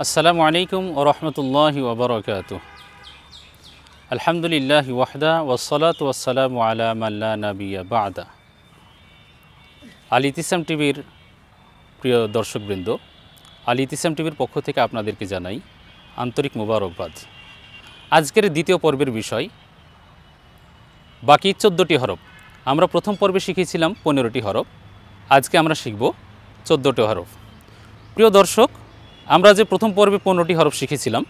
আসসালামু আলাইকুম ওয়া রাহমাতুল্লাহি ওয়া বারাকাতুহু। আলহামদুলিল্লাহি ওয়াহদা ওয়াসসালাতু ওয়াসসালামু আলা মান লা নাবিয়্যা বা'দা। আল ইতিসাম টিভির প্রিয় দর্শকবৃন্দ, আল ইতিসাম টিভির পক্ষ থেকে আপনাদেরকে জানাই আন্তরিক মোবারকবাদ। আজকের দ্বিতীয় পর্বের বিষয় বাকি 14টি হরফ। আমরা প্রথম পর্বে শিখেছিলাম 15টি হরফ, আজকে আমরা শিখব 14টি হরফ। প্রিয় দর্শক, আমরা যে প্রথম পর্বে 15টি হরফ শিখেছিলাম,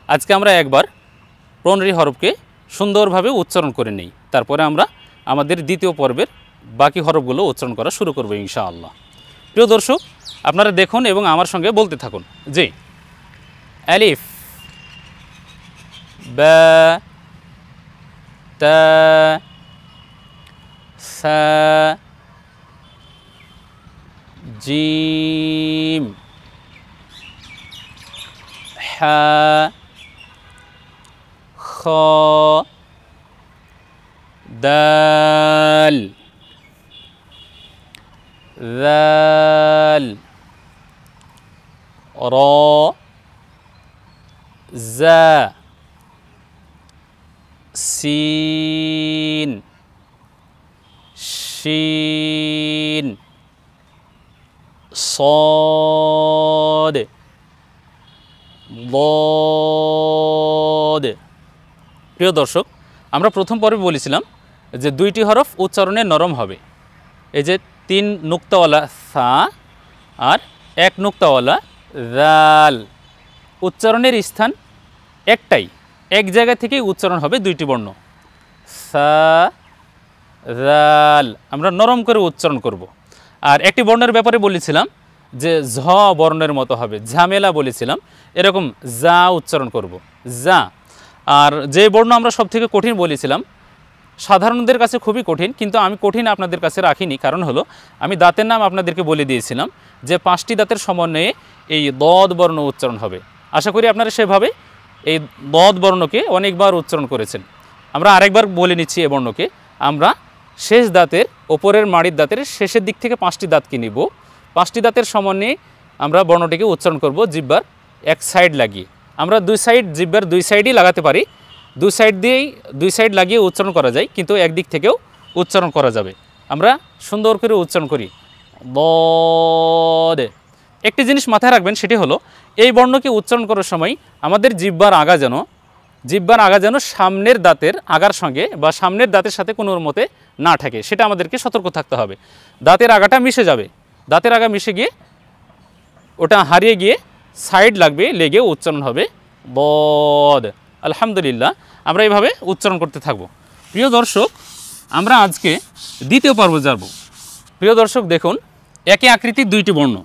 আজকে আমরা একবার 15টি হরফকে সুন্দরভাবে উচ্চারণ করে নেই, তারপরে আমরা আমাদের দ্বিতীয় পর্বের বাকি হরফগুলো উচ্চারণ করা শুরু করব ইনশাআল্লাহ। প্রিয় দর্শক, আপনারা দেখুন এবং আমার সঙ্গে বলতে থাকুন যে আলিফ, বা, তা, সা, জিম, হা, খ, দাল, যাল, র, জা, সিন, শিন, صاد ضاد। প্রিয় দর্শক, আমরা প্রথম পর্বে বলেছিলাম যে দুইটি হরফ উচ্চারণে নরম হবে। এই যে 3 নুক্তাওয়ালা সা আর 1 নুক্তাওয়ালা জাল, উচ্চারণের স্থান একটাই, এক জায়গা থেকেই উচ্চারণ হবে দুইটি বর্ণ সা জাল, আমরা নরম করে উচ্চারণ করব। আর একটি বর্ণের ব্যাপারে বলেছিলাম যে ঝ বর্ণের মতো হবে, ঝামেলা বলেছিলাম, এরকম যা উচ্চারণ করব, যা। আর যে বর্ণ আমরা সব থেকে কঠিন বলেছিলাম, সাধারণদের কাছে খুবই কঠিন, কিন্তু আমি কঠিন আপনাদের কাছে রাখিনি, কারণ হলো আমি দাঁতের নাম আপনাদেরকে বলে দিয়েছিলাম যে 5টি দাঁতের সমন্বয়ে এই দদ বর্ণ উচ্চারণ হবে। আশা করি আপনারা সেভাবে এই দদ বর্ণকে অনেকবার উচ্চারণ করেছেন। আমরা আরেকবার বলে নিচ্ছি এ বর্ণকে, আমরা শেষ দাঁতের ওপরের মাড়ির দাঁতের শেষের দিক থেকে 5টি দাঁতকে নিব, 5টি দাঁতের সমন্বয়ে আমরা বর্ণটিকে উচ্চারণ করব জিহ্বার এক সাইড লাগিয়ে। আমরা দুই সাইড, জিহ্বার দুই সাইডই লাগাতে পারি, দুই সাইড লাগিয়ে উচ্চারণ করা যায়, কিন্তু একদিক থেকেও উচ্চারণ করা যাবে। আমরা সুন্দর করে উচ্চারণ করি বদ। একটি জিনিস মাথায় রাখবেন, সেটি হলো এই বর্ণকে উচ্চারণ করার সময় আমাদের জিহ্বার আগা যেন সামনের দাঁতের আগার সঙ্গে বা সামনের দাঁতের সাথে কোনো মতে না থাকে, সেটা আমাদেরকে সতর্ক থাকতে হবে। দাঁতের আগাটা মিশে যাবে, দাঁতের আগা মিশে গিয়ে ওটা হারিয়ে গিয়ে সাইড লাগবে, লেগে উচ্চারণ হবে বদ। আলহামদুলিল্লাহ, আমরা এইভাবে উচ্চারণ করতে থাকব। প্রিয় দর্শক, আমরা আজকে দ্বিতীয় পর্ব যাব। প্রিয় দর্শক দেখুন, একই আকৃতির 2টি বর্ণ।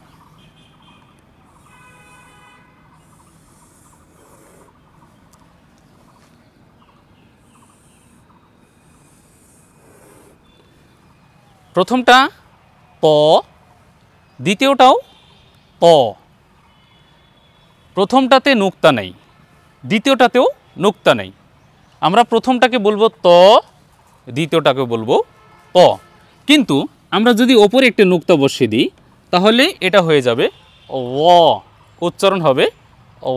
প্রথমটা প, দ্বিতীয়টাও প। প্রথমটাতে নুক্তা নেই, দ্বিতীয়টাতেও নুক্তা নেই। আমরা প্রথমটাকে বলবো ত, দ্বিতীয়টাকে বলবো প। কিন্তু আমরা যদি ওপরে একটি নুক্তা বসিয়ে দিই, তাহলে এটা হয়ে যাবে ও, উচ্চারণ হবে ও।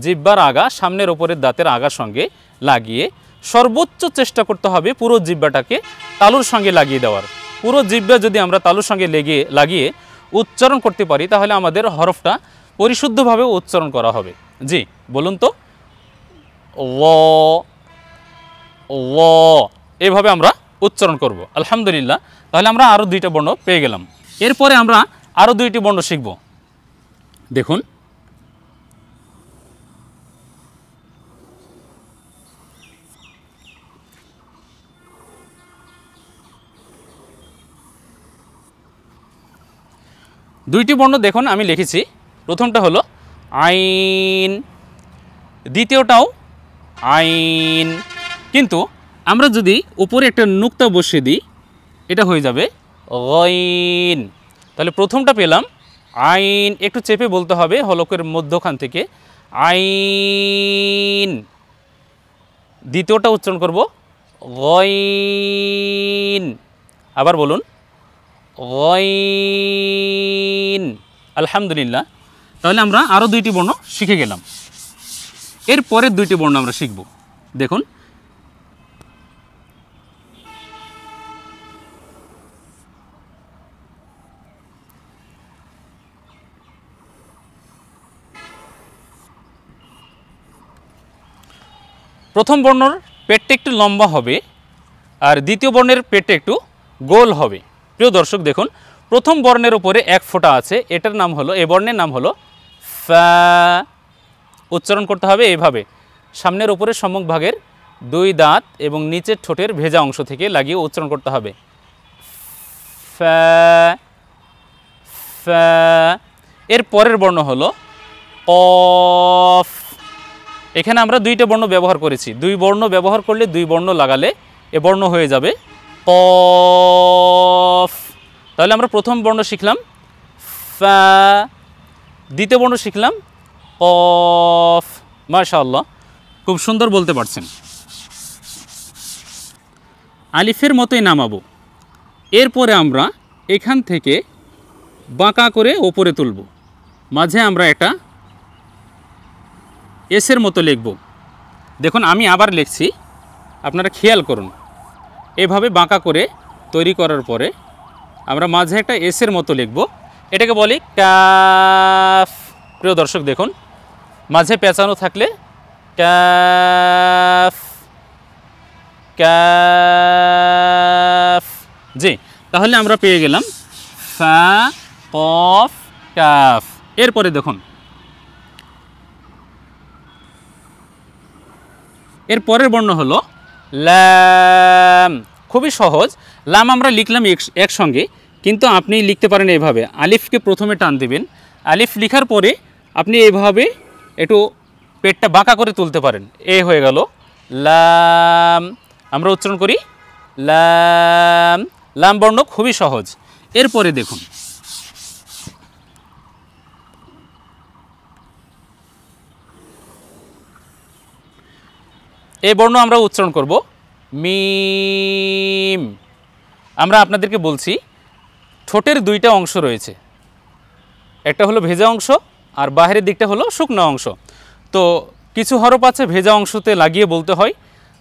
জিহ্বার আগা সামনের ওপরের দাঁতের আগার সঙ্গে লাগিয়ে সর্বোচ্চ চেষ্টা করতে হবে পুরো জিহ্বাটাকে তালুর সঙ্গে লাগিয়ে দেওয়ার। পুরো জিহ্বা যদি আমরা তালুর সঙ্গে লাগিয়ে উচ্চারণ করতে পারি, তাহলে আমাদের হরফটা পরিশুদ্ধভাবে উচ্চারণ করা হবে। জি বলুন তো, ও ও, এভাবে আমরা উচ্চারণ করব। আলহামদুলিল্লাহ, তাহলে আমরা আরও 2টা বর্ণ পেয়ে গেলাম। এরপরে আমরা আরও 2টি বর্ণ শিখব। দেখুন, দুইটি বর্ণ দেখুন আমি লিখেছি। প্রথমটা হলো আইন, দ্বিতীয়টাও আইন। কিন্তু আমরা যদি উপরে একটা নুক্তা বসিয়ে দিই, এটা হয়ে যাবে গইন। তাহলে প্রথমটা পেলাম আইন, একটু চেপে বলতে হবে হলকের মধ্যখান থেকে আইন। দ্বিতীয়টা উচ্চারণ করব গইন। আবার বলুন গইন। আলহামদুলিল্লাহ, তাহলে আমরা আরও দুইটি বর্ণ শিখে গেলাম। এর পরের দুইটি বর্ণ আমরা শিখব। দেখুন, প্রথম বর্ণর পেটটা একটু লম্বা হবে আর দ্বিতীয় বর্ণের পেটটা একটু গোল হবে। প্রিয় দর্শক দেখুন, প্রথম বর্ণের উপরে এক ফোঁটা আছে, এটার নাম হলো, এই বর্ণের নাম হলো ফা। উচ্চারণ করতে হবে এইভাবে, সামনের উপরে সম্মুখ ভাগের দুই দাঁত এবং নিচের ঠোঁটের ভেজা অংশ থেকে লাগিয়ে উচ্চারণ করতে হবে ফা ফা। এর পরের বর্ণ হলো কফ। এখানে আমরা দুইটা বর্ণ ব্যবহার করেছি, দুই বর্ণ ব্যবহার করলে, দুই বর্ণ লাগালে এ বর্ণ হয়ে যাবে কফ। তাহলে আমরা প্রথম বর্ণ শিখলাম ফা, দ্বিতীয় বর্ণ শিখলাম কফ। মাশাআল্লাহ, খুব সুন্দর বলতে পারছেন। আলিফের মতোই নামাবো। এরপরে আমরা এখান থেকে বাঁকা করে ওপরে তুলব, মাঝে আমরা একটা এসের মতো লিখব। দেখুন আমি আবার লিখছি, আপনারা খেয়াল করুন। এভাবে বাঁকা করে তৈরি করার পরে আমরা মাঝে একটা এসের মতো লিখব, এটাকে বলি কাফ। প্রিয় দর্শক দেখুন, মাঝে পেঁচানো থাকলে কাফ কাফ। জি, তাহলে আমরা পেয়ে গেলাম ফা কফ কাফ। এরপরে দেখুন, এর পরের বর্ণ হলো লাম। খুবই সহজ, লাম আমরা লিখলাম একসঙ্গে, কিন্তু আপনি লিখতে পারেন এইভাবে, আলিফকে প্রথমে টান দিবেন, আলিফ লিখার পরে আপনি এইভাবে একটু পেটটা বাঁকা করে তুলতে পারেন, এ হয়ে গেল লাম। আমরা উচ্চারণ করি লাম। লাম বর্ণ খুবই সহজ। এরপরে দেখুন, এই বর্ণ আমরা উচ্চারণ করব মিম। আমরা আপনাদেরকে বলছি, ঠোঁটের দুইটা অংশ রয়েছে, একটা হলো ভেজা অংশ আর বাহিরের দিকটা হলো শুকনো অংশ। তো কিছু হরফ আছে ভেজা অংশতে লাগিয়ে বলতে হয়,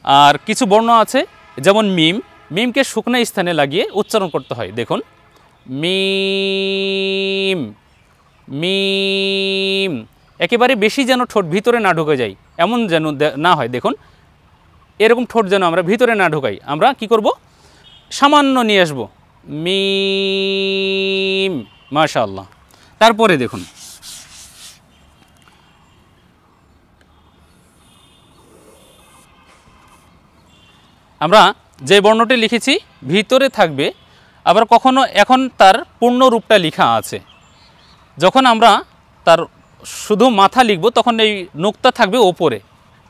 আর কিছু বর্ণ আছে যেমন মিম, মিমকে শুকনো স্থানে লাগিয়ে উচ্চারণ করতে হয়। দেখুন মিম মিম, একেবারে বেশি যেন ঠোঁট ভিতরে না ঢুকে যায় এমন যেন না হয়। দেখুন এরকম ঠোঁট যেন আমরা ভিতরে না ঢুকাই, আমরা কি করব, সামান্য নিয়ে আসব মিম। মাশাআল্লাহ। তারপরে দেখুন, আমরা যে বর্ণটি লিখেছি ভিতরে থাকবে, আবার কখনো এখন তার পূর্ণ রূপটা লেখা আছে। যখন আমরা তার শুধু মাথা লিখব তখন এই নুক্তা থাকবে ওপরে,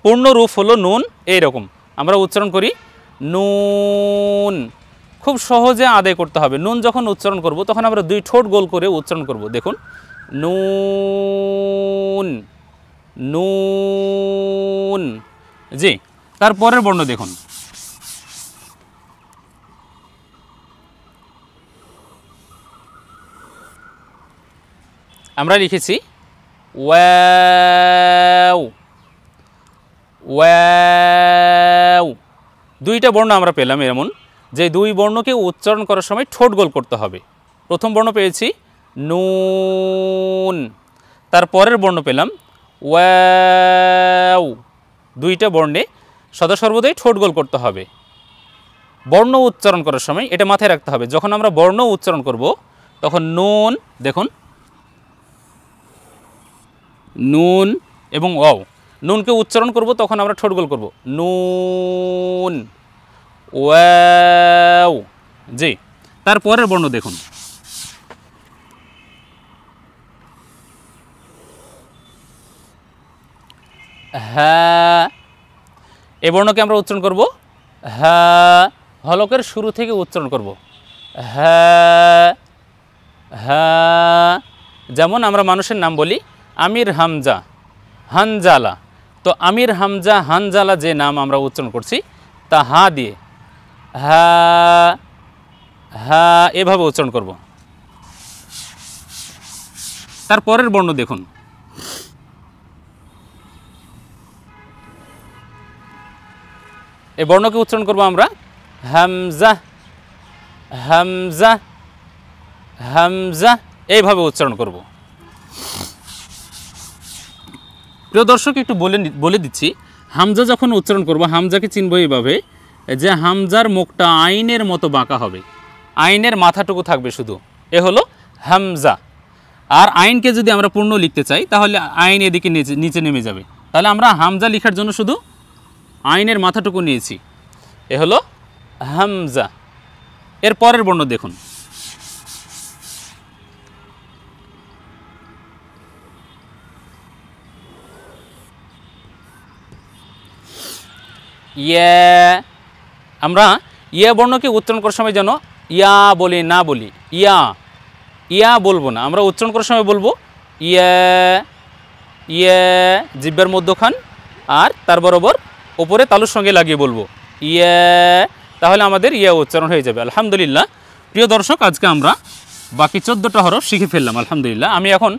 পূর্ণ রূপ হলো নুন। এইরকম আমরা উচ্চারণ করি নুন। খুব সহজে আদায় করতে হবে। নুন যখন উচ্চারণ করব তখন আমরা দুই ঠোঁট গোল করে উচ্চারণ করব। দেখুন নুন নুন। জি, তারপরের বর্ণ দেখুন, আমরা লিখেছি ওয়াও ওয়াও। দুইটা বর্ণ আমরা পেলাম এমন, যে দুই বর্ণকে উচ্চারণ করার সময় ঠোঁট গোল করতে হবে। প্রথম বর্ণ পেয়েছি নুন, তারপরের বর্ণ পেলাম ওয়াও। দুইটা বর্ণে সদা সর্বদাই ঠোঁট গোল করতে হবে বর্ণ উচ্চারণ করার সময়, এটা মাথায় রাখতে হবে। যখন আমরা বর্ণ উচ্চারণ করব তখন নুন, দেখুন নুন এবং ওয়াও, নুনকে উচ্চারণ করব তখন আমরা ঠোঁট গোল করব নুন ওয়াও। জি, তারপরের বর্ণ দেখুন, হ্যাঁ। এই বর্ণকে আমরা উচ্চারণ করব হ্যাঁ, হলকের শুরু থেকে উচ্চারণ করব হ্যাঁ হ্যাঁ। যেমন আমরা মানুষের নাম বলি আমির হামজা হানজালা, তো আমির হামজা হানজালা যে নাম আমরা উচ্চারণ করছি তা হা দিয়ে হ্যাঁ হ্যাঁ এভাবে উচ্চারণ করব। তারপরের বর্ণ দেখুন, এই বর্ণকে উচ্চারণ করব আমরা হামজা হামজা হামজা, এইভাবে উচ্চারণ করব। প্রিয় দর্শক, একটু বলে দিচ্ছি, হামজা যখন উচ্চারণ করব হামজাকে চিনব এইভাবে যে হামজার মুখটা আইনের মতো বাঁকা হবে, আইনের মাথাটুকু থাকবে শুধু, এ হলো হামজা। আর আইনকে যদি আমরা পূর্ণ লিখতে চাই তাহলে আইন এদিকে নিচে নেমে যাবে, তাহলে আমরা হামজা লেখার জন্য শুধু আইনের মাথাটুকু নিয়েছি, এ হলো হামজা। এর পরের বর্ণ দেখুন, ইয়া। আমরা ইয়া বর্ণকে উচ্চারণ করার সময় যেন ইয়া বলি না বলি, ইয়া ইয়া বলবো না, আমরা উচ্চারণ করার সময় বলবো ইয়া ইয়া, জিহ্বার মধ্যখান আর তার বরাবর ওপরে তালুর সঙ্গে লাগিয়ে বলবো ইয়া, তাহলে আমাদের ইয়া উচ্চারণ হয়ে যাবে। আলহামদুলিল্লাহ প্রিয় দর্শক, আজকে আমরা বাকি 14টা হরফ শিখে ফেললাম আলহামদুলিল্লাহ। আমি এখন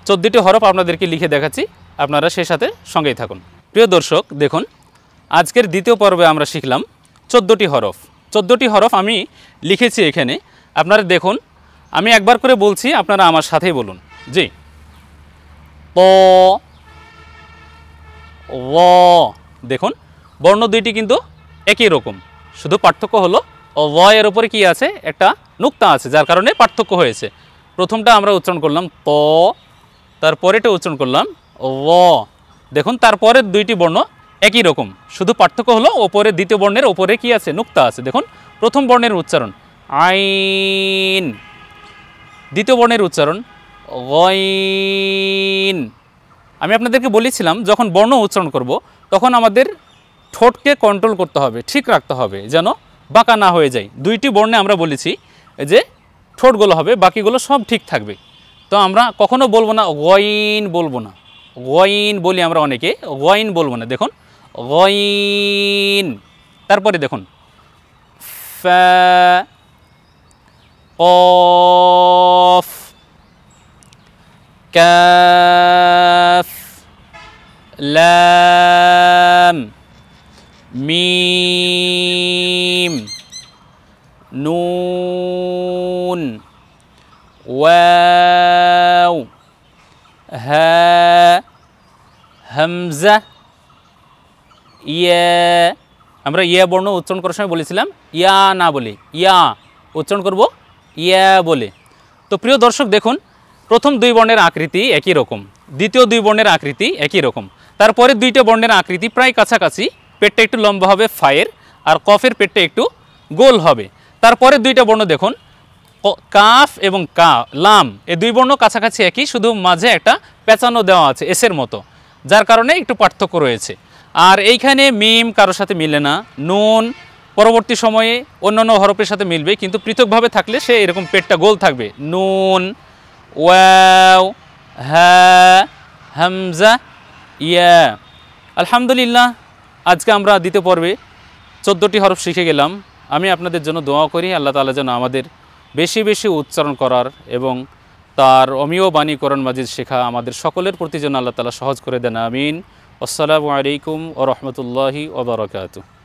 14টি হরফ আপনাদেরকে লিখে দেখাচ্ছি, আপনারা সেই সাথে সঙ্গেই থাকুন। প্রিয় দর্শক দেখুন, আজকের দ্বিতীয় পর্বে আমরা শিখলাম 14টি হরফ। 14টি হরফ আমি লিখেছি এখানে, আপনারা দেখুন, আমি একবার করে বলছি, আপনারা আমার সাথেই বলুন। জি, ত ও। দেখুন বর্ণ দুইটি কিন্তু একই রকম, শুধু পার্থক্য হলো ও এর উপরে কি আছে, একটা নুক্তা আছে, যার কারণে পার্থক্য হয়েছে। প্রথমটা আমরা উচ্চারণ করলাম ত, তারপরেটা উচ্চারণ করলাম ও। দেখুন তারপরের দুইটি বর্ণ একই রকম, শুধু পার্থক্য হলো ওপরে দ্বিতীয় বর্ণের ওপরে কি আছে, নুক্তা আছে। দেখুন প্রথম বর্ণের উচ্চারণ আইন, দ্বিতীয় বর্ণের উচ্চারণ গইন। আমি আপনাদেরকে বলেছিলাম যখন বর্ণ উচ্চারণ করব তখন আমাদের ঠোঁটকে কন্ট্রোল করতে হবে, ঠিক রাখতে হবে যেন বাঁকা না হয়ে যায়। দুইটি বর্ণে আমরা বলেছি যে ঠোঁটগুলো হবে, বাকিগুলো সব ঠিক থাকবে। তো আমরা কখনো বলবো না গইন, বলবো না, গইন বলি আমরা অনেকে, গইন বলবো না। দেখুন গইন, তারপরে দেখুন ফা কফ কাফ লাম মিম নুন ওয়াও হা হামজা ইয়া। আমরা ইয়া বর্ণ উচ্চারণ করার সময় বলেছিলাম ইয়া না বলে ইয়া উচ্চারণ করব ইয়া বলে। তো প্রিয় দর্শক দেখুন, প্রথম দুই বর্ণের আকৃতি একই রকম, দ্বিতীয় দুই বর্ণের আকৃতি একই রকম, তারপরে দুইটা বর্ণের আকৃতি প্রায় কাছাকাছি। পেটটা একটু লম্বা হবে ফায়ের, আর কফের পেটটা একটু গোল হবে। তারপরে দুইটা বর্ণ দেখুন কাফ এবং কা লাম, এই দুই বর্ণ কাছাকাছি একই, শুধু মাঝে একটা পেঁচানো দেওয়া আছে এসের মতো, যার কারণে একটু পার্থক্য রয়েছে। আর এইখানে মিম কারোর সাথে মিলে না, নুন পরবর্তী সময়ে অন্যান্য হরফের সাথে মিলবে, কিন্তু পৃথকভাবে থাকলে সে এরকম পেটটা গোল থাকবে। নুন ওয়াও হা হামজা ইয়া। আলহামদুলিল্লাহ আজকে আমরা দ্বিতীয় পর্বে 14টি হরফ শিখে গেলাম। আমি আপনাদের জন্য দোয়া করি আল্লাহ তাআলা যেন আমাদের বেশি বেশি উচ্চারণ করার এবং তার অমীয় বাণী কোরআন মাজিদ শেখা আমাদের সকলের প্রতি যেন আল্লাহ তাআলা সহজ করে দেন, আমিন। আসসালামু আলাইকুম ওয়া রাহমাতুল্লাহি ওয়া বারাকাতুহু।